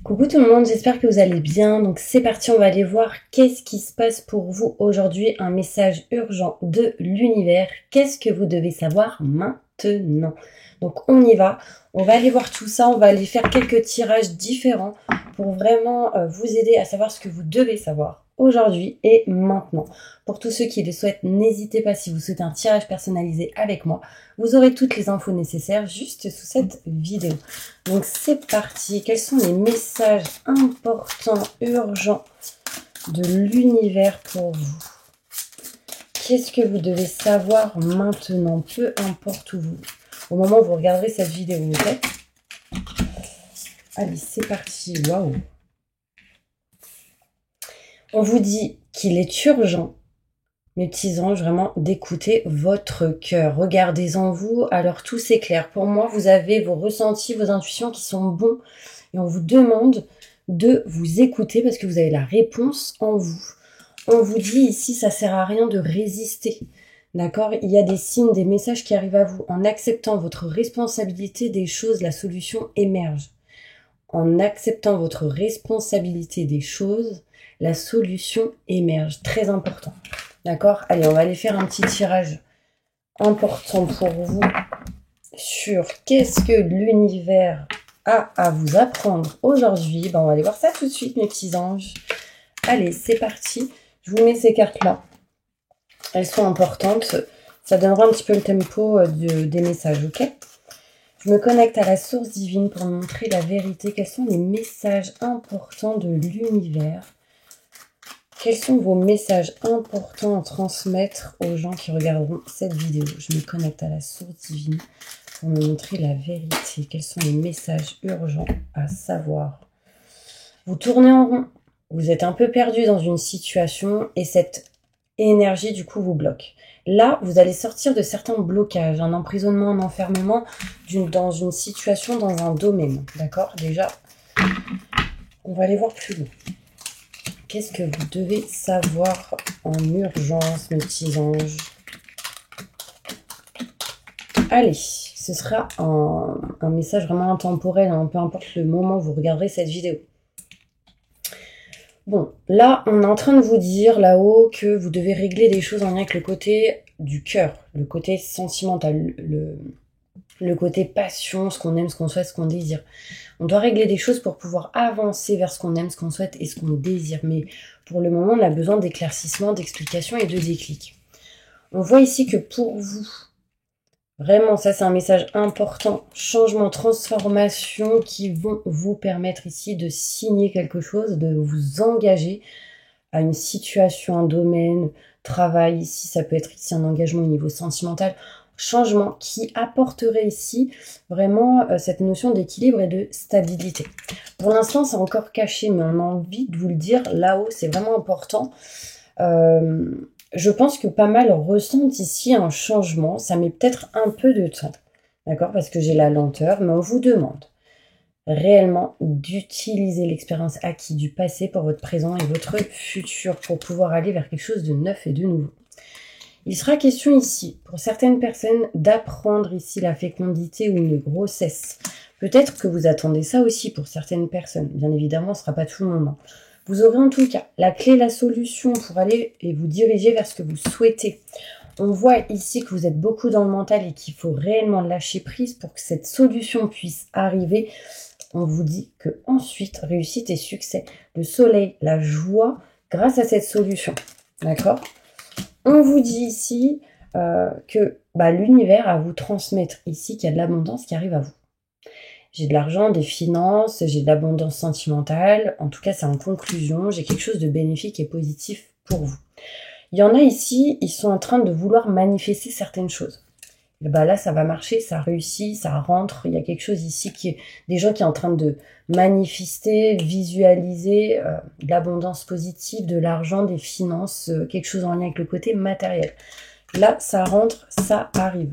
Coucou tout le monde, j'espère que vous allez bien. Donc c'est parti, on va aller voir qu'est-ce qui se passe pour vous aujourd'hui. Un message urgent de l'univers. Qu'est-ce que vous devez savoir maintenant? Donc on y va, on va aller voir tout ça, on va aller faire quelques tirages différents pour vraiment vous aider à savoir ce que vous devez savoir aujourd'hui et maintenant. Pour tous ceux qui le souhaitent, n'hésitez pas, si vous souhaitez un tirage personnalisé avec moi, vous aurez toutes les infos nécessaires juste sous cette vidéo. Donc c'est parti, quels sont les messages importants, urgents de l'univers pour vous? Qu'est-ce que vous devez savoir maintenant, peu importe où vous, au moment où vous regarderez cette vidéo, ok? Allez, c'est parti, waouh! On vous dit qu'il est urgent, mes petits anges, vraiment d'écouter votre cœur. Regardez en vous, alors tout s'éclaire. Pour moi, vous avez vos ressentis, vos intuitions qui sont bons. Et on vous demande de vous écouter parce que vous avez la réponse en vous. On vous dit ici, ça sert à rien de résister. D'accord? Il y a des signes, des messages qui arrivent à vous. En acceptant votre responsabilité des choses, la solution émerge. En acceptant votre responsabilité des choses, la solution émerge. Très important. D'accord? Allez, on va aller faire un petit tirage important pour vous sur qu'est-ce que l'univers a à vous apprendre aujourd'hui. Ben, on va aller voir ça tout de suite, mes petits anges. Allez, c'est parti. Je vous mets ces cartes-là. Elles sont importantes. Ça donnera un petit peu le tempo des messages, ok? Je me connecte à la source divine pour montrer la vérité. Quels sont les messages importants de l'univers? Quels sont vos messages importants à transmettre aux gens qui regarderont cette vidéo? Je me connecte à la source divine pour me montrer la vérité. Quels sont les messages urgents à savoir? Vous tournez en rond. Vous êtes un peu perdu dans une situation et cette énergie, du coup, vous bloque. Là, vous allez sortir de certains blocages, un emprisonnement, un enfermement dans une situation, dans un domaine. D'accord? Déjà, on va aller voir plus loin. Qu'est-ce que vous devez savoir en urgence, mes petits anges? Allez, ce sera un message vraiment intemporel, hein, peu importe le moment où vous regarderez cette vidéo. Bon, là, on est en train de vous dire là-haut que vous devez régler des choses en lien avec le côté du cœur, le côté sentimental, le côté passion, ce qu'on aime, ce qu'on souhaite, ce qu'on désire. On doit régler des choses pour pouvoir avancer vers ce qu'on aime, ce qu'on souhaite et ce qu'on désire. Mais pour le moment, on a besoin d'éclaircissement, d'explication et de déclic. On voit ici que pour vous, vraiment, ça c'est un message important, changement, transformation qui vont vous permettre ici de signer quelque chose, de vous engager à une situation, un domaine, travail, ici ça peut être ici un engagement au niveau sentimental, changement qui apporterait ici vraiment cette notion d'équilibre et de stabilité. Pour l'instant, c'est encore caché, mais on a envie de vous le dire, là-haut, c'est vraiment important. Je pense que pas mal ressentent ici un changement, ça met peut-être un peu de temps, d'accord, parce que j'ai la lenteur, mais on vous demande réellement d'utiliser l'expérience acquise du passé pour votre présent et votre futur, pour pouvoir aller vers quelque chose de neuf et de nouveau. Il sera question ici, pour certaines personnes, d'apprendre ici la fécondité ou une grossesse. Peut-être que vous attendez ça aussi pour certaines personnes. Bien évidemment, ce ne sera pas tout le monde. Vous aurez en tout cas la clé, la solution pour aller et vous diriger vers ce que vous souhaitez. On voit ici que vous êtes beaucoup dans le mental et qu'il faut réellement lâcher prise pour que cette solution puisse arriver. On vous dit que ensuite, réussite et succès, le soleil, la joie, grâce à cette solution. D'accord ? On vous dit ici que l'univers a à vous transmettre ici qu'il y a de l'abondance qui arrive à vous. J'ai de l'argent, des finances, j'ai de l'abondance sentimentale. En tout cas, c'est en conclusion. J'ai quelque chose de bénéfique et positif pour vous. Il y en a ici, ils sont en train de vouloir manifester certaines choses. Et là, ça va marcher, ça réussit, ça rentre. Il y a quelque chose ici qui est des gens qui sont en train de manifester, visualiser de l'abondance positive, de l'argent, des finances, quelque chose en lien avec le côté matériel. Là, ça rentre, ça arrive.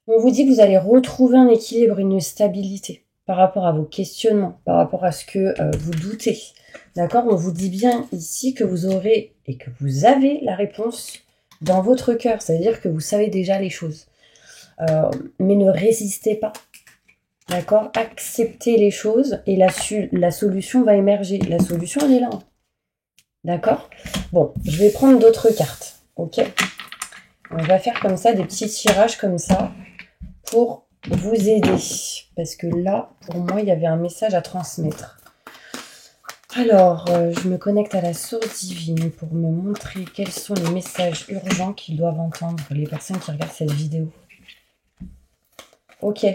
On vous dit que vous allez retrouver un équilibre, une stabilité par rapport à vos questionnements, par rapport à ce que vous doutez. D'accord? On vous dit bien ici que vous aurez et que vous avez la réponse dans votre cœur. C'est-à-dire que vous savez déjà les choses. Mais ne résistez pas. D'accord? Acceptez les choses et la solution va émerger. La solution, elle est là. D'accord? Bon, je vais prendre d'autres cartes. Ok? On va faire comme ça, des petits tirages comme ça pour vous aider. Parce que là, pour moi, il y avait un message à transmettre. Alors, je me connecte à la source divine pour me montrer quels sont les messages urgents qu'ils doivent entendre, les personnes qui regardent cette vidéo. Ok.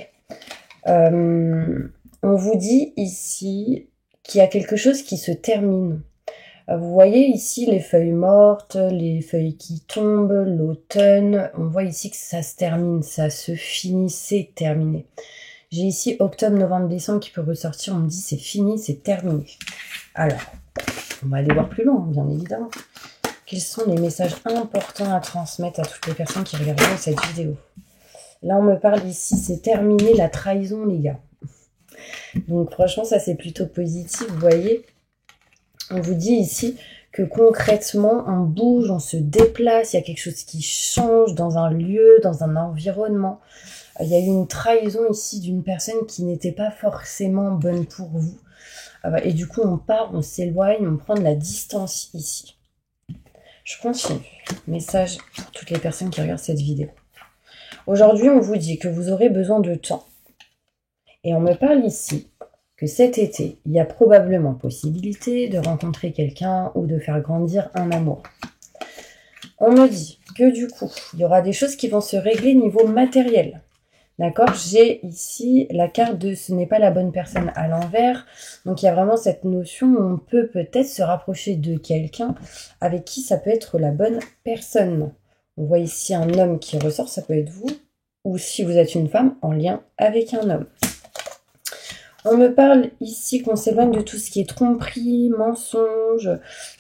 On vous dit ici qu'il y a quelque chose qui se termine. Vous voyez ici les feuilles mortes, les feuilles qui tombent, l'automne. On voit ici que ça se termine, ça se finit, c'est terminé. J'ai ici octobre, novembre, décembre qui peut ressortir. On me dit c'est fini, c'est terminé. Alors, on va aller voir plus loin, bien évidemment. Quels sont les messages importants à transmettre à toutes les personnes qui regarderont cette vidéo? Là, on me parle ici, c'est terminé la trahison, les gars. Donc, franchement, ça, c'est plutôt positif, vous voyez. On vous dit ici que concrètement, on bouge, on se déplace, il y a quelque chose qui change dans un lieu, dans un environnement. Il y a eu une trahison ici d'une personne qui n'était pas forcément bonne pour vous. Et du coup, on part, on s'éloigne, on prend de la distance ici. Je continue. Message pour toutes les personnes qui regardent cette vidéo. Aujourd'hui, on vous dit que vous aurez besoin de temps. Et on me parle ici que cet été, il y a probablement possibilité de rencontrer quelqu'un ou de faire grandir un amour. On me dit que du coup, il y aura des choses qui vont se régler niveau matériel. D'accord? J'ai ici la carte de ce n'est pas la bonne personne à l'envers. Donc, il y a vraiment cette notion où on peut peut-être se rapprocher de quelqu'un avec qui ça peut être la bonne personne. On voit ici un homme qui ressort, ça peut être vous. Ou si vous êtes une femme, en lien avec un homme. On me parle ici qu'on s'éloigne de tout ce qui est tromperie, mensonge.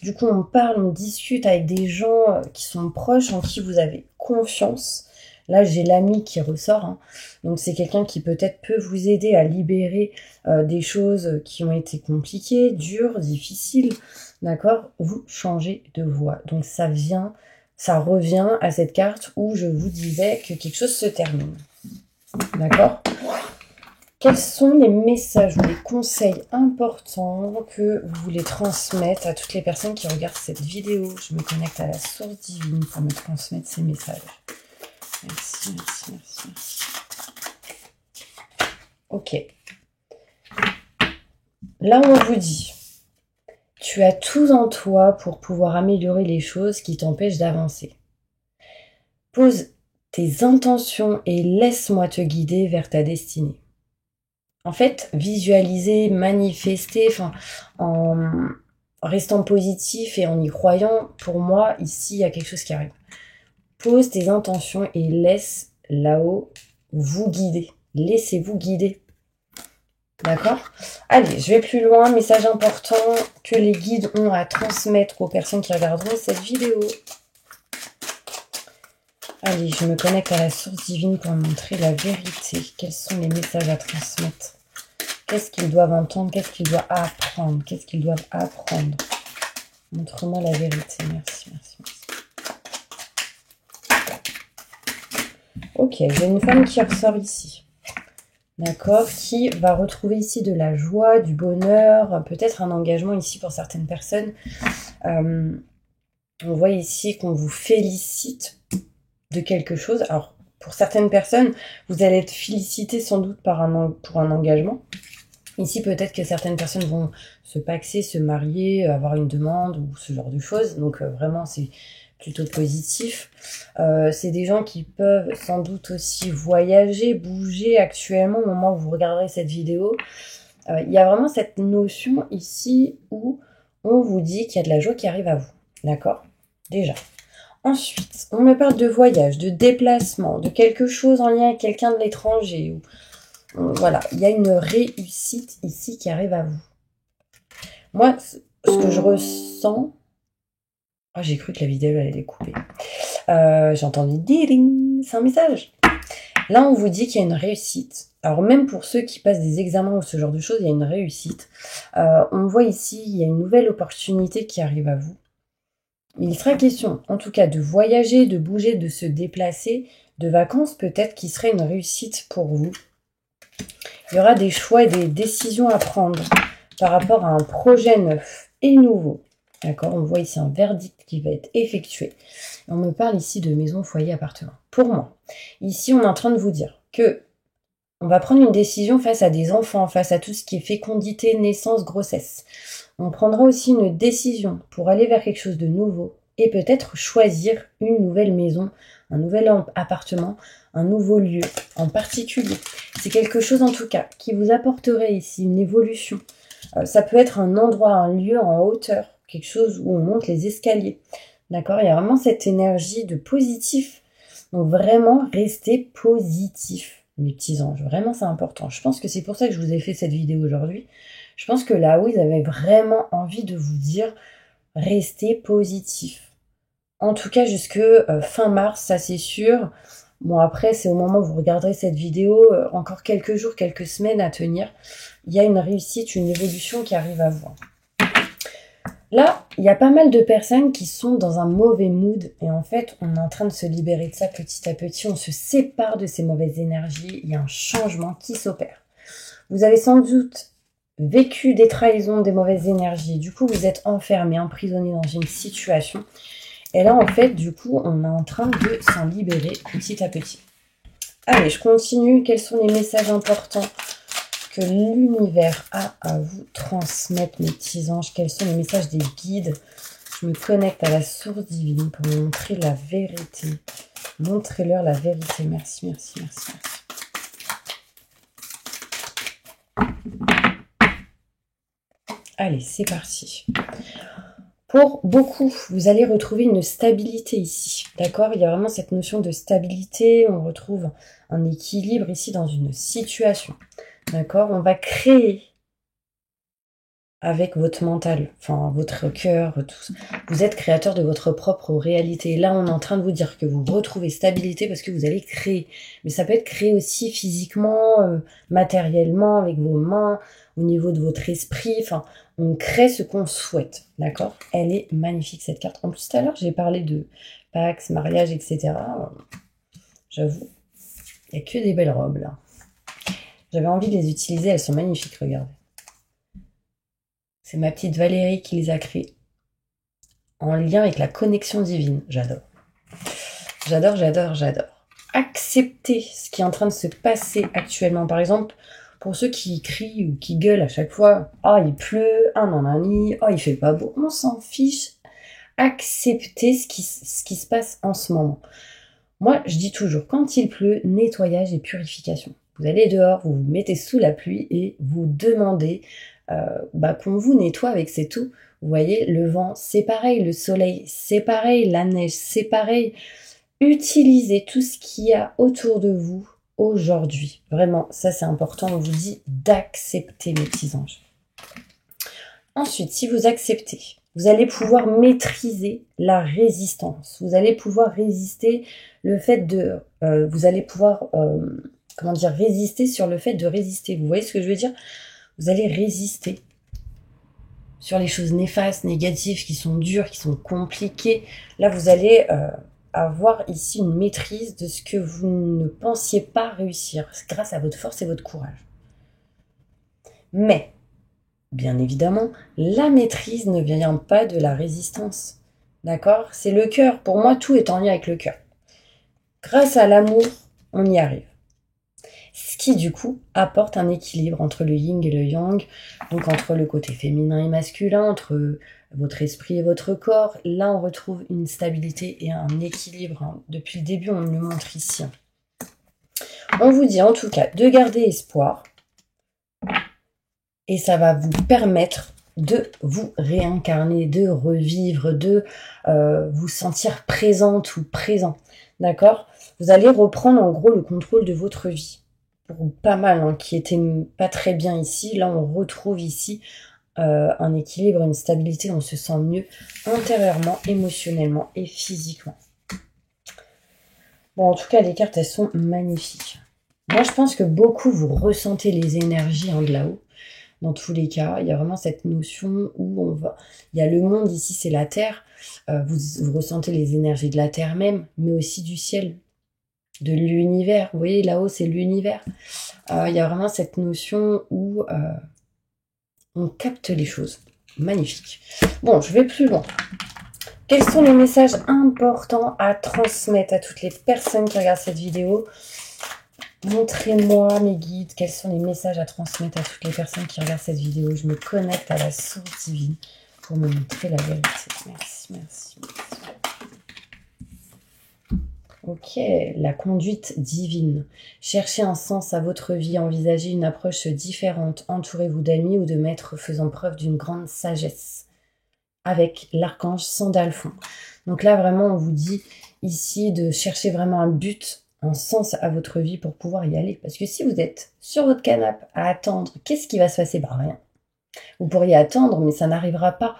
Du coup, on parle, on discute avec des gens qui sont proches, en qui vous avez confiance. Là, j'ai l'ami qui ressort. Hein. Donc, c'est quelqu'un qui peut-être peut vous aider à libérer des choses qui ont été compliquées, dures, difficiles. D'accord? Vous changez de voie. Donc, ça revient à cette carte où je vous disais que quelque chose se termine. D'accord? Quels sont les messages ou les conseils importants que vous voulez transmettre à toutes les personnes qui regardent cette vidéo? Je me connecte à la source divine pour me transmettre ces messages. Merci, merci, merci, merci. Ok. Là, on vous dit, tu as tout en toi pour pouvoir améliorer les choses qui t'empêchent d'avancer. Pose tes intentions et laisse-moi te guider vers ta destinée. En fait, visualiser, manifester, en restant positif et en y croyant, pour moi, ici, il y a quelque chose qui arrive. Pose tes intentions et laisse là-haut vous guider. Laissez-vous guider. D'accord? Allez, je vais plus loin. Message important que les guides ont à transmettre aux personnes qui regarderont cette vidéo. Allez, je me connecte à la source divine pour montrer la vérité. Quels sont les messages à transmettre? Qu'est-ce qu'ils doivent entendre? Qu'est-ce qu'ils doivent apprendre? Qu'est-ce qu'ils doivent apprendre? Montre-moi la vérité. Merci, merci, merci. Ok, j'ai une femme qui ressort ici. D'accord? Qui va retrouver ici de la joie, du bonheur, peut-être un engagement ici pour certaines personnes. On voit ici qu'on vous félicite de quelque chose. Alors, pour certaines personnes, vous allez être félicité sans doute pour un engagement. Ici, peut-être que certaines personnes vont se paxer, se marier, avoir une demande ou ce genre de choses. Donc, vraiment, c'est plutôt positif. C'est des gens qui peuvent sans doute aussi voyager, bouger actuellement au moment où vous regarderez cette vidéo. Il y a vraiment cette notion ici où on vous dit qu'il y a de la joie qui arrive à vous. D'accord? Déjà. Ensuite, on me parle de voyage, de déplacement, de quelque chose en lien avec quelqu'un de l'étranger. Voilà, il y a une réussite ici qui arrive à vous. Moi, ce que je ressens... Oh, j'ai cru que la vidéo elle allait couper. J'ai entendu ding, c'est un message. Là, on vous dit qu'il y a une réussite. Alors, même pour ceux qui passent des examens ou ce genre de choses, il y a une réussite. On voit ici, il y a une nouvelle opportunité qui arrive à vous. Il sera question, en tout cas, de voyager, de bouger, de se déplacer, de vacances peut-être qui serait une réussite pour vous. Il y aura des choix et des décisions à prendre par rapport à un projet neuf et nouveau. D'accord? On voit ici un verdict qui va être effectué. On me parle ici de maison, foyer, appartement. Pour moi, ici, on est en train de vous dire que on va prendre une décision face à des enfants, face à tout ce qui est fécondité, naissance, grossesse. On prendra aussi une décision pour aller vers quelque chose de nouveau et peut-être choisir une nouvelle maison, un nouvel appartement, un nouveau lieu en particulier. C'est quelque chose en tout cas qui vous apporterait ici une évolution. Ça peut être un endroit, un lieu en hauteur, quelque chose où on monte les escaliers. D'accord? Il y a vraiment cette énergie de positif. Donc vraiment, restez positif, mes petits anges. Vraiment, c'est important. Je pense que c'est pour ça que je vous ai fait cette vidéo aujourd'hui. Je pense que là où ils avaient vraiment envie de vous dire, restez positif. En tout cas, jusque fin mars, ça c'est sûr. Bon, après, c'est au moment où vous regarderez cette vidéo, encore quelques jours, quelques semaines à tenir. Il y a une réussite, une évolution qui arrive à vous. Là, il y a pas mal de personnes qui sont dans un mauvais mood et en fait, on est en train de se libérer de ça petit à petit. On se sépare de ces mauvaises énergies. Il y a un changement qui s'opère. Vous avez sans doute vécu des trahisons, des mauvaises énergies. Du coup, vous êtes enfermé, emprisonné dans une situation. Et là, en fait, du coup, on est en train de s'en libérer petit à petit. Allez, je continue. Quels sont les messages importants que l'univers a à vous transmettre, mes petits anges? Quels sont les messages des guides? Je me connecte à la source divine pour me montrer la vérité. Montrez-leur la vérité. Merci, merci, merci, merci. Allez, c'est parti. Pour beaucoup, vous allez retrouver une stabilité ici, d'accord? Il y a vraiment cette notion de stabilité, on retrouve un équilibre ici dans une situation, d'accord? On va créer avec votre mental, enfin votre cœur, tout. Vous êtes créateur de votre propre réalité. Là, on est en train de vous dire que vous retrouvez stabilité parce que vous allez créer. Mais ça peut être créé aussi physiquement, matériellement, avec vos mains, au niveau de votre esprit. Enfin, on crée ce qu'on souhaite, d'accord? Elle est magnifique, cette carte. En plus, tout à l'heure, j'ai parlé de Pax, mariage, etc. J'avoue, il n'y a que des belles robes, là. J'avais envie de les utiliser, elles sont magnifiques, regardez. C'est ma petite Valérie qui les a créées. En lien avec la connexion divine. J'adore. J'adore, j'adore, j'adore. Accepter ce qui est en train de se passer actuellement. Par exemple, pour ceux qui crient ou qui gueulent à chaque fois, « Oh, il pleut, ah nanani, oh, il fait pas beau », on s'en fiche. Accepter ce qui se passe en ce moment. Moi, je dis toujours, quand il pleut, nettoyage et purification. Vous allez dehors, vous vous mettez sous la pluie et vous demandez qu'on vous nettoie avec c'est tout. Vous voyez, le vent, c'est pareil, le soleil, c'est pareil, la neige, c'est pareil. Utilisez tout ce qu'il y a autour de vous aujourd'hui. Vraiment, ça c'est important, on vous dit d'accepter, mes petits anges. Ensuite, si vous acceptez, vous allez pouvoir maîtriser la résistance. Vous allez pouvoir résister le fait de... vous allez pouvoir, résister sur le fait de résister. Vous voyez ce que je veux dire? Vous allez résister sur les choses néfastes, négatives, qui sont dures, qui sont compliquées. Là, vous allez avoir ici une maîtrise de ce que vous ne pensiez pas réussir, grâce à votre force et votre courage. Mais, bien évidemment, la maîtrise ne vient pas de la résistance. D'accord? C'est le cœur. Pour moi, tout est en lien avec le cœur. Grâce à l'amour, on y arrive. Ce qui, du coup, apporte un équilibre entre le yin et le yang, donc entre le côté féminin et masculin, entre votre esprit et votre corps. Là, on retrouve une stabilité et un équilibre. Depuis le début, on le montre ici. On vous dit en tout cas de garder espoir et ça va vous permettre de vous réincarner, de revivre, de vous sentir présente ou présent. D'accord? Vous allez reprendre en gros le contrôle de votre vie. Pour pas mal, qui était pas très bien ici. Là, on retrouve ici un équilibre, une stabilité. On se sent mieux intérieurement, émotionnellement et physiquement. Bon, en tout cas, les cartes, elles sont magnifiques. Moi, je pense que beaucoup, vous ressentez les énergies de là-haut. Dans tous les cas, il y a vraiment cette notion où on va... Il y a le monde ici, c'est la terre. Vous ressentez les énergies de la terre même, mais aussi du ciel. de l'univers. Vous voyez, là-haut, c'est l'univers. Il y a vraiment cette notion où on capte les choses. Magnifique. Bon, je vais plus loin. Quels sont les messages importants à transmettre à toutes les personnes qui regardent cette vidéo? Montrez-moi mes guides, quels sont les messages à transmettre à toutes les personnes qui regardent cette vidéo. Je me connecte à la source divine pour me montrer la vérité. Merci, merci, merci. Ok, la conduite divine. Cherchez un sens à votre vie, envisagez une approche différente, entourez-vous d'amis ou de maîtres faisant preuve d'une grande sagesse. Avec l'archange Sandalphon. Donc là, vraiment, on vous dit ici de chercher vraiment un but, un sens à votre vie pour pouvoir y aller. Parce que si vous êtes sur votre canapé à attendre, qu'est-ce qui va se passer? Bah rien. Vous pourriez attendre, mais ça n'arrivera pas.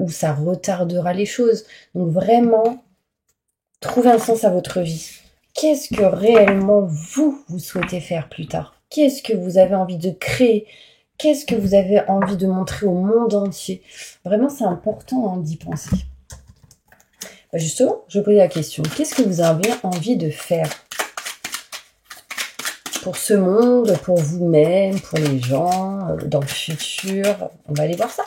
Ou ça retardera les choses. Donc vraiment, trouvez un sens à votre vie. Qu'est-ce que réellement vous souhaitez faire plus tard? Qu'est-ce que vous avez envie de créer? Qu'est-ce que vous avez envie de montrer au monde entier? Vraiment, c'est important d'y penser. Bah justement, je posais la question. Qu'est-ce que vous avez envie de faire? Pour ce monde, pour vous-même, pour les gens, dans le futur? On va aller voir ça.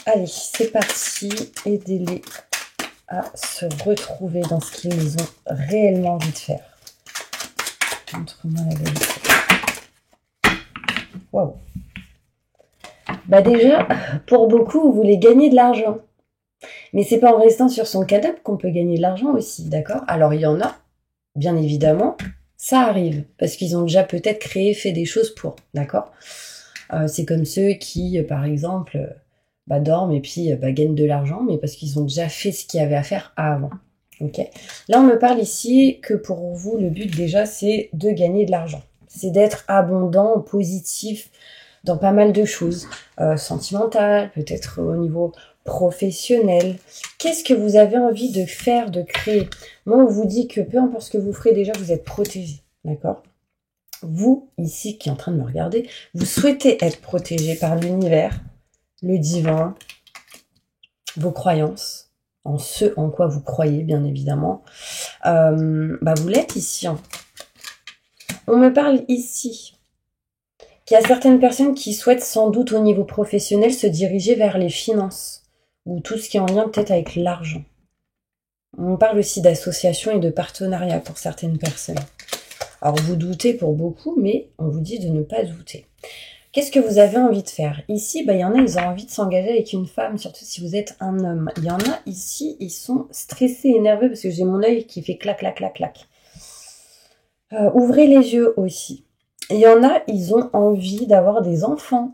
Allez, c'est parti. Aidez-les à se retrouver dans ce qu'ils ont réellement envie de faire. Montre-moi la vérité. Waouh. Bah déjà, pour beaucoup, vous voulez gagner de l'argent. Mais c'est pas en restant sur son canapé qu'on peut gagner de l'argent aussi, d'accord? Alors il y en a, bien évidemment, ça arrive, parce qu'ils ont déjà peut-être créé, fait des choses pour, d'accord? C'est comme ceux qui, par exemple, dorment et puis gagnent de l'argent, mais parce qu'ils ont déjà fait ce qu'il y avait à faire avant. Ok. Là, on me parle ici que pour vous, le but déjà, c'est de gagner de l'argent. C'est d'être abondant, positif dans pas mal de choses. Sentimentales, peut-être au niveau professionnel. Qu'est-ce que vous avez envie de faire, de créer? Moi, on vous dit que peu importe ce que vous ferez, déjà, vous êtes protégé. D'accord? Vous, ici, qui est en train de me regarder, vous souhaitez être protégé par l'univers, le divin, vos croyances, en ce en quoi vous croyez, bien évidemment. Vous l'êtes ici. Hein. On me parle ici qu'il y a certaines personnes qui souhaitent sans doute au niveau professionnel se diriger vers les finances ou tout ce qui est en lien peut-être avec l'argent. On parle aussi d'associations et de partenariats pour certaines personnes. Alors vous doutez pour beaucoup, mais on vous dit de ne pas douter. Qu'est-ce que vous avez envie de faire? Ici, il y en a, ils ont envie de s'engager avec une femme, surtout si vous êtes un homme. Il y en a ici, ils sont stressés et nerveux parce que j'ai mon œil qui fait clac, clac, clac, clac. Ouvrez les yeux aussi. Il y en a, ils ont envie d'avoir des enfants.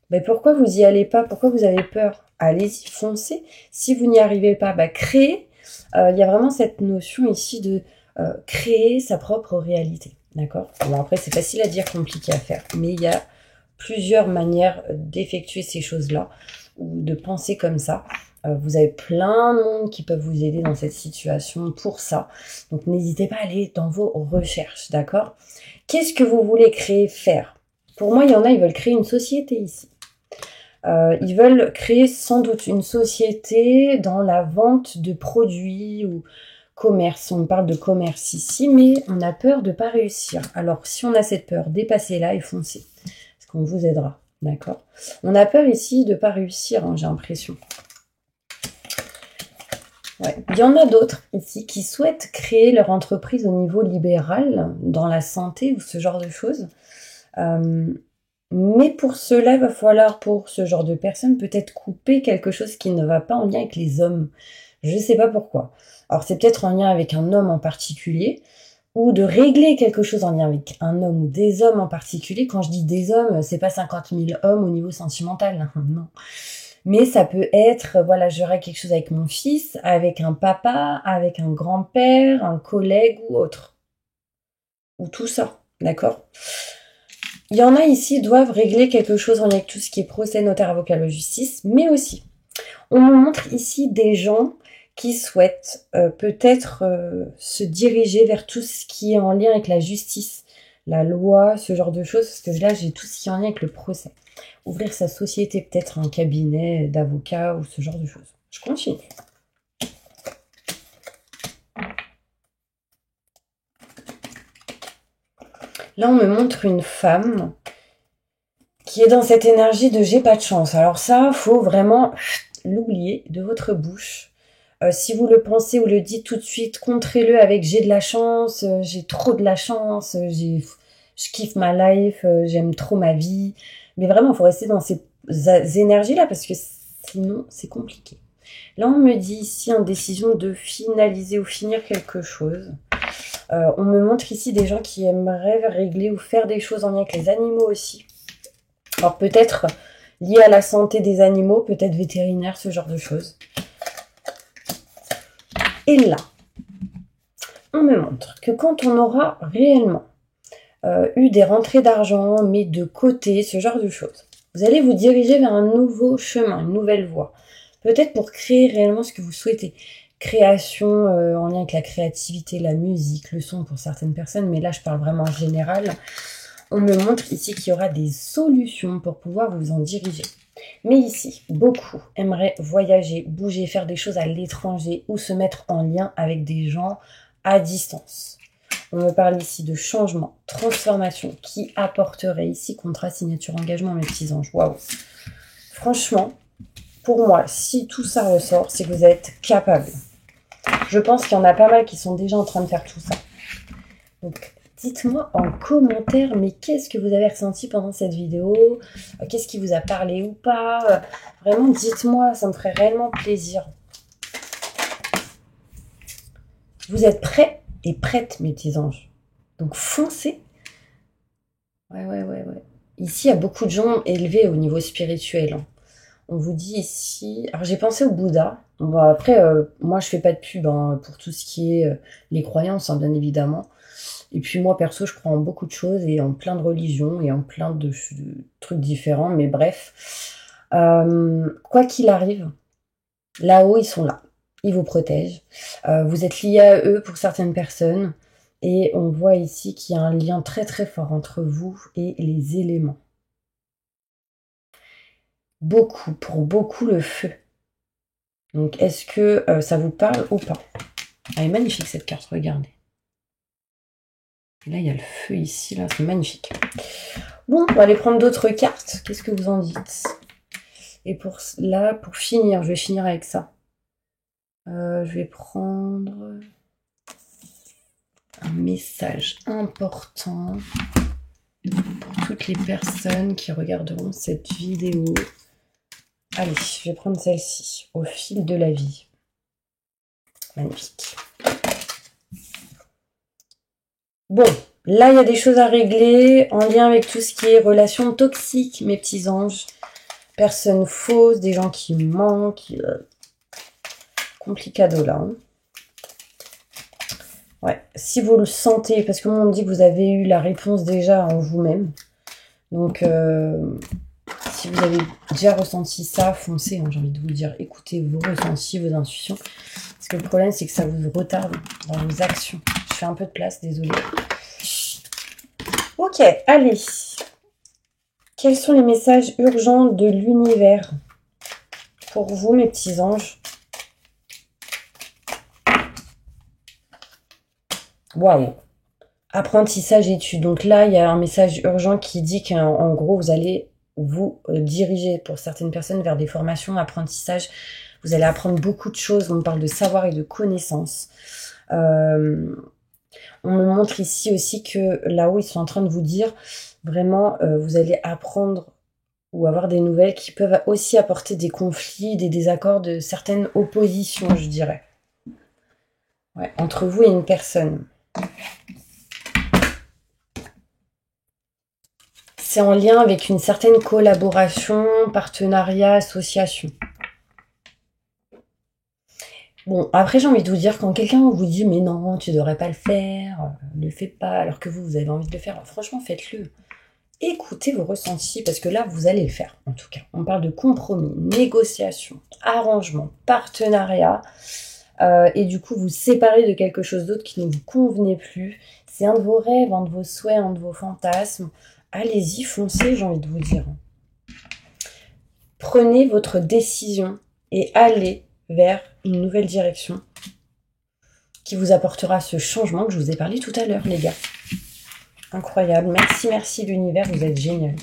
Mais pourquoi vous n'y allez pas? Pourquoi vous avez peur? Allez-y, foncez. Si vous n'y arrivez pas, créez. Il y a vraiment cette notion ici de créer sa propre réalité. D'accord? Bon, après, c'est facile à dire, compliqué à faire. Mais il y a plusieurs manières d'effectuer ces choses-là ou de penser comme ça. Vous avez plein de monde qui peuvent vous aider dans cette situation pour ça. Donc, n'hésitez pas à aller dans vos recherches. D'accord? Qu'est-ce que vous voulez créer, faire? Pour moi, il y en a, ils veulent créer une société ici. Ils veulent créer sans doute une société dans la vente de produits ou commerce. On parle de commerce ici, mais on a peur de ne pas réussir. Alors, si on a cette peur, dépassez-la et foncez. Parce qu'on vous aidera. D'accord? On a peur ici de ne pas réussir, hein, j'ai l'impression. Ouais. Il y en a d'autres ici qui souhaitent créer leur entreprise au niveau libéral, dans la santé ou ce genre de choses. Mais pour cela, il va falloir, pour ce genre de personnes, peut-être couper quelque chose qui ne va pas en lien avec les hommes. Je ne sais pas pourquoi. Alors, c'est peut-être en lien avec un homme en particulier, ou de régler quelque chose en lien avec un homme ou des hommes en particulier. Quand je dis des hommes, c'est pas 50 000 hommes au niveau sentimental, non. Mais ça peut être, voilà, j'aurais quelque chose avec mon fils, avec un papa, avec un grand-père, un collègue ou autre. Ou tout ça, d'accord? Il y en a ici qui doivent régler quelque chose en lien avec tout ce qui est procès, notaire, avocat, la justice, mais aussi, on nous montre ici des gens qui souhaitent peut-être se diriger vers tout ce qui est en lien avec la justice, la loi, ce genre de choses, parce que là, j'ai tout ce qui est en lien avec le procès. Ouvrir sa société, peut-être un cabinet d'avocat ou ce genre de choses. Je continue. Là, on me montre une femme qui est dans cette énergie de j'ai pas de chance. Alors ça, faut vraiment l'oublier de votre bouche. Si vous le pensez ou le dites tout de suite, contrez-le avec j'ai de la chance, j'ai trop de la chance, je kiffe ma life, j'aime trop ma vie. Mais vraiment, il faut rester dans ces énergies-là parce que sinon, c'est compliqué. Là, on me dit ici en décision de finaliser ou finir quelque chose. On me montre ici des gens qui aimeraient régler ou faire des choses en lien avec les animaux aussi. Alors peut-être lié à la santé des animaux, peut-être vétérinaire, ce genre de choses. Et là, on me montre que quand on aura réellement eu des rentrées d'argent, mis de côté, ce genre de choses, vous allez vous diriger vers un nouveau chemin, une nouvelle voie. Peut-être pour créer réellement ce que vous souhaitez. Création en lien avec la créativité, la musique, le son pour certaines personnes, mais là je parle vraiment en général. On me montre ici qu'il y aura des solutions pour pouvoir vous en diriger. Mais ici, beaucoup aimeraient voyager, bouger, faire des choses à l'étranger ou se mettre en lien avec des gens à distance. On me parle ici de changement, transformation qui apporterait ici contrat, signature, engagement, mes petits anges. Waouh! Franchement, pour moi, si tout ça ressort, c'est que vous êtes capable. Je pense qu'il y en a pas mal qui sont déjà en train de faire tout ça. Donc, dites-moi en commentaire, mais qu'est-ce que vous avez ressenti pendant cette vidéo? Qu'est-ce qui vous a parlé ou pas? Vraiment, dites-moi, ça me ferait réellement plaisir. Vous êtes prêts et prêtes, mes petits anges. Donc, foncez. Ouais. Ici, il y a beaucoup de gens élevés au niveau spirituel. On vous dit ici... Alors, j'ai pensé au Bouddha. Bon, après, moi, je fais pas de pub pour tout ce qui est les croyances, bien évidemment. Et puis moi, perso, je crois en beaucoup de choses et en plein de religions et en plein de trucs différents. Mais bref, quoi qu'il arrive, là-haut, ils sont là. Ils vous protègent. Vous êtes liés à eux pour certaines personnes. Et on voit ici qu'il y a un lien très très fort entre vous et les éléments. Pour beaucoup, le feu. Donc, est-ce que ça vous parle ou pas? Elle est magnifique cette carte, regardez. Là, il y a le feu ici, là, c'est magnifique. Bon, on va aller prendre d'autres cartes. Qu'est-ce que vous en dites? Et pour finir, je vais finir avec ça. Je vais prendre un message important pour toutes les personnes qui regarderont cette vidéo. Allez, je vais prendre celle-ci, au fil de la vie. Magnifique. Bon, là, il y a des choses à régler en lien avec tout ce qui est relations toxiques, mes petits anges. Personnes fausses, des gens qui mentent. Complicado là. Hein. Ouais, si vous le sentez, parce que moi, on me dit que vous avez eu la réponse déjà en vous-même. Donc, si vous avez déjà ressenti ça, foncez. Hein, j'ai envie de vous dire, écoutez vos ressentis, vos intuitions. Parce que le problème, c'est que ça vous retarde dans vos actions. Je fais un peu de place, désolée. Ok, allez. Quels sont les messages urgents de l'univers pour vous, mes petits anges? Waouh! Apprentissage, études. Donc là, il y a un message urgent qui dit qu'en gros, vous allez vous diriger pour certaines personnes vers des formations, apprentissage. Vous allez apprendre beaucoup de choses. On parle de savoir et de connaissances. On me montre ici aussi que là-haut, ils sont en train de vous dire vraiment, vous allez apprendre ou avoir des nouvelles qui peuvent aussi apporter des conflits, des désaccords, de certaines oppositions, je dirais. Ouais, entre vous et une personne. C'est en lien avec une certaine collaboration, partenariat, association. Bon, après, j'ai envie de vous dire, quand quelqu'un vous dit « mais non, tu devrais pas le faire, ne le fais pas », alors que vous avez envie de le faire, franchement, faites-le. Écoutez vos ressentis, parce que là, vous allez le faire, en tout cas. On parle de compromis, négociation, arrangement, partenariat, et du coup, vous séparez de quelque chose d'autre qui ne vous convenait plus. C'est un de vos rêves, un de vos souhaits, un de vos fantasmes. Allez-y, foncez, j'ai envie de vous dire. Prenez votre décision et allez vers une nouvelle direction qui vous apportera ce changement que je vous ai parlé tout à l'heure, les gars. Incroyable. Merci, merci l'univers, vous êtes génial.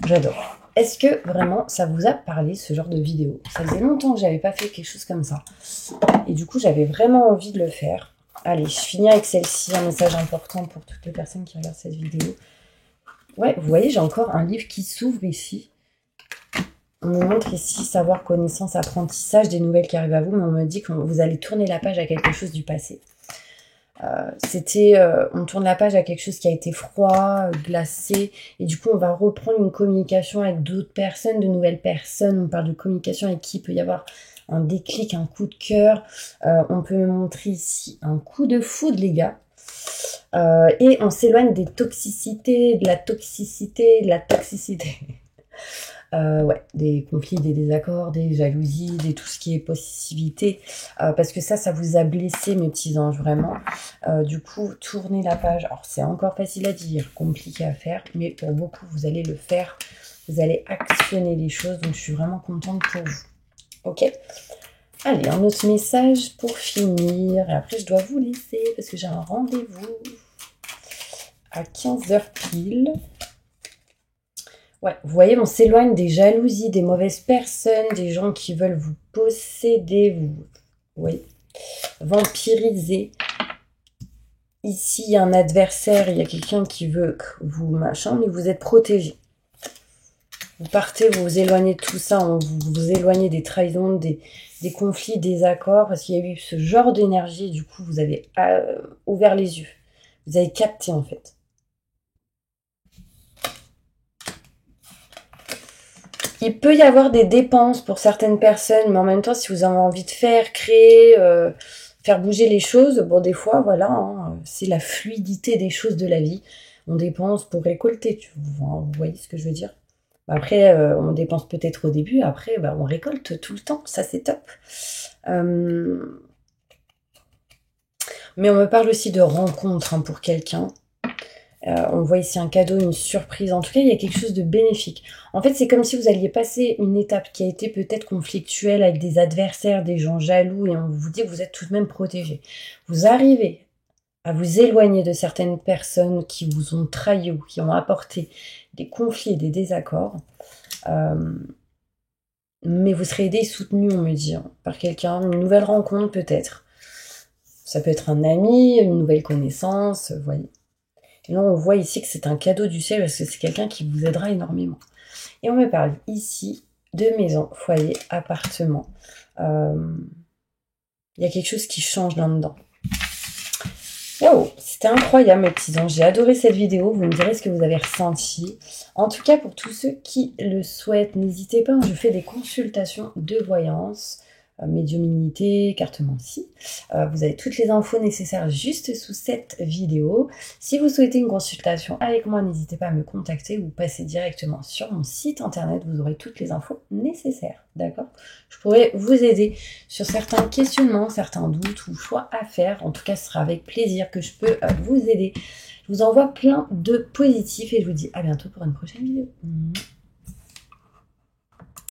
J'adore. Est-ce que vraiment ça vous a parlé ce genre de vidéo? Ça faisait longtemps que j'avais pas fait quelque chose comme ça. Et du coup, j'avais vraiment envie de le faire. Allez, je finis avec celle-ci, un message important pour toutes les personnes qui regardent cette vidéo. Ouais, vous voyez, j'ai encore un livre qui s'ouvre ici. On me montre ici savoir, connaissance, apprentissage, des nouvelles qui arrivent à vous, mais on me dit que vous allez tourner la page à quelque chose du passé. On tourne la page à quelque chose qui a été froid, glacé, et du coup on va reprendre une communication avec d'autres personnes, de nouvelles personnes. On parle de communication avec qui il peut y avoir un déclic, un coup de cœur. On peut me montrer ici un coup de foudre, les gars. Et on s'éloigne des toxicités, de la toxicité, ouais, des conflits, des désaccords, des jalousies, tout ce qui est possessivité, parce que ça vous a blessé, mes petits anges, vraiment. Du coup, tournez la page. Alors, c'est encore facile à dire, compliqué à faire, mais pour beaucoup, vous allez le faire. Vous allez actionner les choses, donc je suis vraiment contente pour vous. Ok? Allez, un autre message pour finir. Et après, je dois vous laisser, parce que j'ai un rendez-vous à 15h pile. Ouais, vous voyez, on s'éloigne des jalousies, des mauvaises personnes, des gens qui veulent vous posséder, vous voyez, vampiriser. Ici, il y a un adversaire, il y a quelqu'un qui veut vous machin, mais vous êtes protégé. Vous partez, vous vous éloignez de tout ça, vous vous éloignez des trahisons, des conflits, des accords, parce qu'il y a eu ce genre d'énergie, du coup, vous avez ouvert les yeux. Vous avez capté, en fait. Il peut y avoir des dépenses pour certaines personnes, mais en même temps, si vous avez envie de faire, créer, faire bouger les choses, bon, des fois, voilà, hein, c'est la fluidité des choses de la vie. On dépense pour récolter, vous voyez ce que je veux dire? Après, on dépense peut-être au début, après, on récolte tout le temps, ça c'est top. Mais on me parle aussi de rencontre, hein, pour quelqu'un. On voit ici un cadeau, une surprise. En tout cas, il y a quelque chose de bénéfique. En fait, c'est comme si vous alliez passer une étape qui a été peut-être conflictuelle avec des adversaires, des gens jaloux, et on vous dit que vous êtes tout de même protégé. Vous arrivez à vous éloigner de certaines personnes qui vous ont trahi ou qui ont apporté des conflits et des désaccords. Mais vous serez aidé et soutenu, on me dit, hein, par quelqu'un, une nouvelle rencontre peut-être. Ça peut être un ami, une nouvelle connaissance, vous voyez. Et là, on voit ici que c'est un cadeau du ciel parce que c'est quelqu'un qui vous aidera énormément. Et on me parle ici de maison, foyer, appartement. Il y a quelque chose qui change là-dedans. Wow, c'était incroyable, mes petits anges. J'ai adoré cette vidéo. Vous me direz ce que vous avez ressenti. En tout cas, pour tous ceux qui le souhaitent, n'hésitez pas. Je fais des consultations de voyance, médiumnité, cartomancie. Vous avez toutes les infos nécessaires juste sous cette vidéo. Si vous souhaitez une consultation avec moi, n'hésitez pas à me contacter ou passer directement sur mon site internet. Vous aurez toutes les infos nécessaires, d'accord? Je pourrais vous aider sur certains questionnements, certains doutes ou choix à faire. En tout cas, ce sera avec plaisir que je peux vous aider. Je vous envoie plein de positifs et je vous dis à bientôt pour une prochaine vidéo.